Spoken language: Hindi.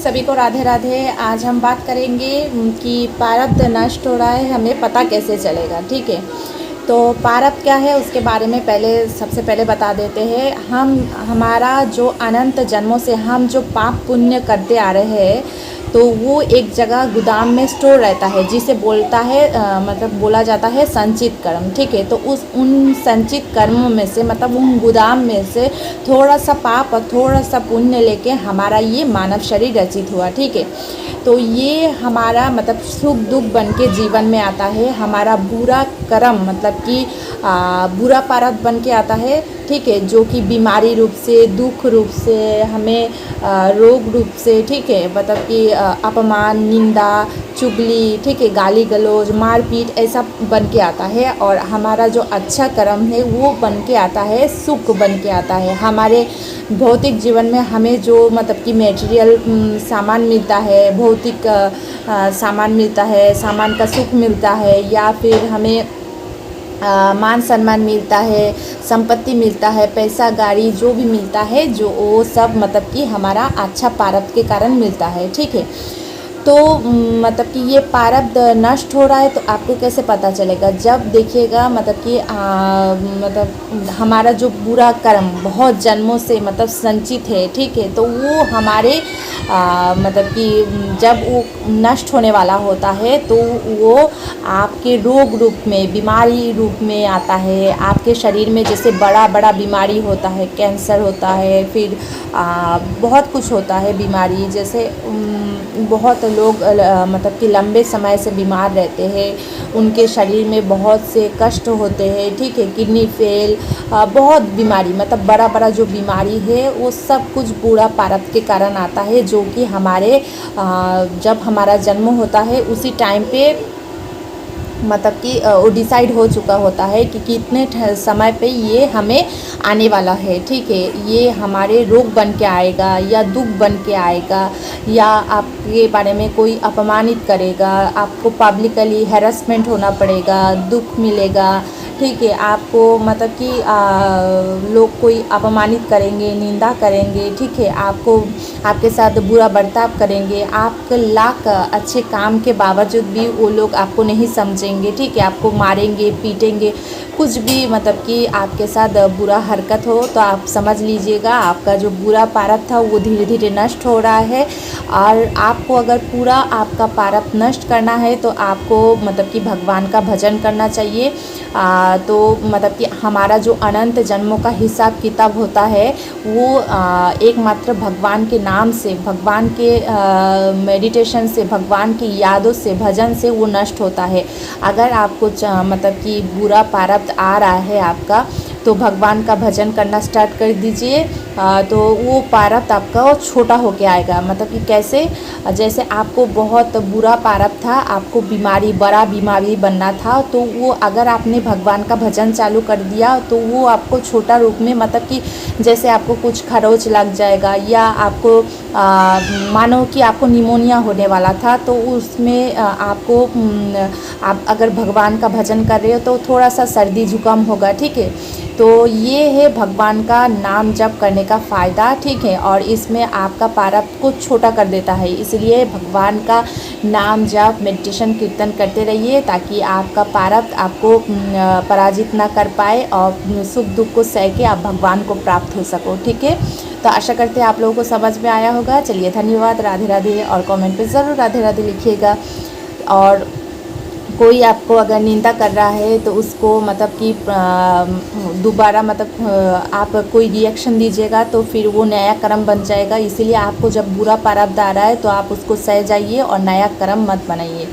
सभी को राधे राधे। आज हम बात करेंगे कि प्रारब्ध नष्ट हो रहा है, हमें पता कैसे चलेगा। ठीक है, तो प्रारब्ध क्या है उसके बारे में सबसे पहले बता देते हैं। हमारा जो अनंत जन्मों से हम जो पाप पुण्य करते आ रहे हैं, तो वो एक जगह गोदाम में स्टोर रहता है, जिसे बोला जाता है संचित कर्म। ठीक है, तो उन संचित कर्म में से उन गोदाम में से थोड़ा सा पाप और थोड़ा सा पुण्य लेके हमारा ये मानव शरीर रचित हुआ। ठीक है, तो ये हमारा सुख दुख बन के जीवन में आता है। हमारा बुरा कर्म बुरा प्रारब्ध बन के आता है। ठीक है, जो कि बीमारी रूप से, दुख रूप से, हमें रोग रूप से, ठीक है, अपमान, निंदा, चुगली, ठीक है, गाली गलौज, मारपीट, ऐसा बन के आता है। और हमारा जो अच्छा कर्म है वो बन के आता है, सुख बन के आता है। हमारे भौतिक जीवन में हमें जो मेटेरियल सामान मिलता है, भौतिक सामान मिलता है, सामान का सुख मिलता है, या फिर हमें मान सम्मान मिलता है, संपत्ति मिलता है, पैसा गाड़ी जो भी मिलता है, जो वो सब हमारा अच्छा प्रारब्ध के कारण मिलता है। ठीक है, तो ये प्रारब्ध नष्ट हो रहा है तो आपको कैसे पता चलेगा? जब देखिएगा हमारा जो बुरा कर्म बहुत जन्मों से संचित है, ठीक है, तो वो हमारे जब वो नष्ट होने वाला होता है तो वो आपके रोग रूप में, बीमारी रूप में आता है। आपके शरीर में जैसे बड़ा बड़ा बीमारी होता है, कैंसर होता है, फिर बहुत कुछ होता है बीमारी। जैसे बहुत लोग लंबे समय से बीमार रहते हैं, उनके शरीर में बहुत से कष्ट होते हैं। ठीक है, किडनी फेल, बहुत बीमारी बड़ा बड़ा जो बीमारी है वो सब कुछ बुरा प्रारब्ध के कारण आता है, जो कि हमारे जब हमारा जन्म होता है उसी टाइम पे वो डिसाइड हो चुका होता है कि कितने समय पे ये हमें आने वाला है। ठीक है, ये हमारे रोग बन के आएगा, या दुख बन के आएगा, या आपके बारे में कोई अपमानित करेगा, आपको पब्लिकली हैरेसमेंट होना पड़ेगा, दुख मिलेगा। ठीक है, आपको लोग कोई अपमानित करेंगे, निंदा करेंगे। ठीक है, आपके साथ बुरा बर्ताव करेंगे, आपके लाख अच्छे काम के बावजूद भी वो लोग आपको नहीं समझेंगे। ठीक है, आपको मारेंगे, पीटेंगे, कुछ भी आपके साथ बुरा हरकत हो, तो आप समझ लीजिएगा आपका जो बुरा प्रारब्ध था वो धीरे धीरे नष्ट हो रहा है। और आपको अगर पूरा आपका प्रारब्ध नष्ट करना है तो आपको भगवान का भजन करना चाहिए। तो हमारा जो अनंत जन्मों का हिसाब किताब होता है वो एकमात्र भगवान के नाम से, भगवान के मेडिटेशन से, भगवान की यादों से, भजन से वो नष्ट होता है। अगर आपको बुरा प्रारब्ध आ रहा है आपका, तो भगवान का भजन करना स्टार्ट कर दीजिए, तो वो प्रारब्ध आपका छोटा होके आएगा। कैसे? जैसे आपको बहुत बुरा प्रारब्ध था, आपको बड़ा बीमारी बनना था, तो वो अगर आपने भगवान का भजन चालू कर दिया तो वो आपको छोटा रूप में जैसे आपको कुछ खरोच लग जाएगा, या आपको मानो कि आपको निमोनिया होने वाला था, तो उसमें आप अगर भगवान का भजन कर रहे हो तो थोड़ा सा सर्दी जुकाम होगा। ठीक है, तो ये है भगवान का नाम जप करने का फ़ायदा। ठीक है, और इसमें आपका प्रारब्ध को छोटा कर देता है। इसलिए भगवान का नाम जप, मेडिटेशन, कीर्तन करते रहिए, ताकि आपका प्रारब्ध आपको पराजित ना कर पाए और सुख दुख को सह के आप भगवान को प्राप्त हो सको। ठीक है, तो आशा करते हैं आप लोगों को समझ में आया होगा। चलिए, धन्यवाद, राधे राधे। और कमेंट पे ज़रूर राधे राधे लिखिएगा। और कोई आपको अगर निंदा कर रहा है तो उसको दोबारा आप कोई रिएक्शन दीजिएगा तो फिर वो नया कर्म बन जाएगा। इसीलिए आपको जब बुरा प्रारब्ध आ रहा है तो आप उसको सह जाइए और नया कर्म मत बनाइए।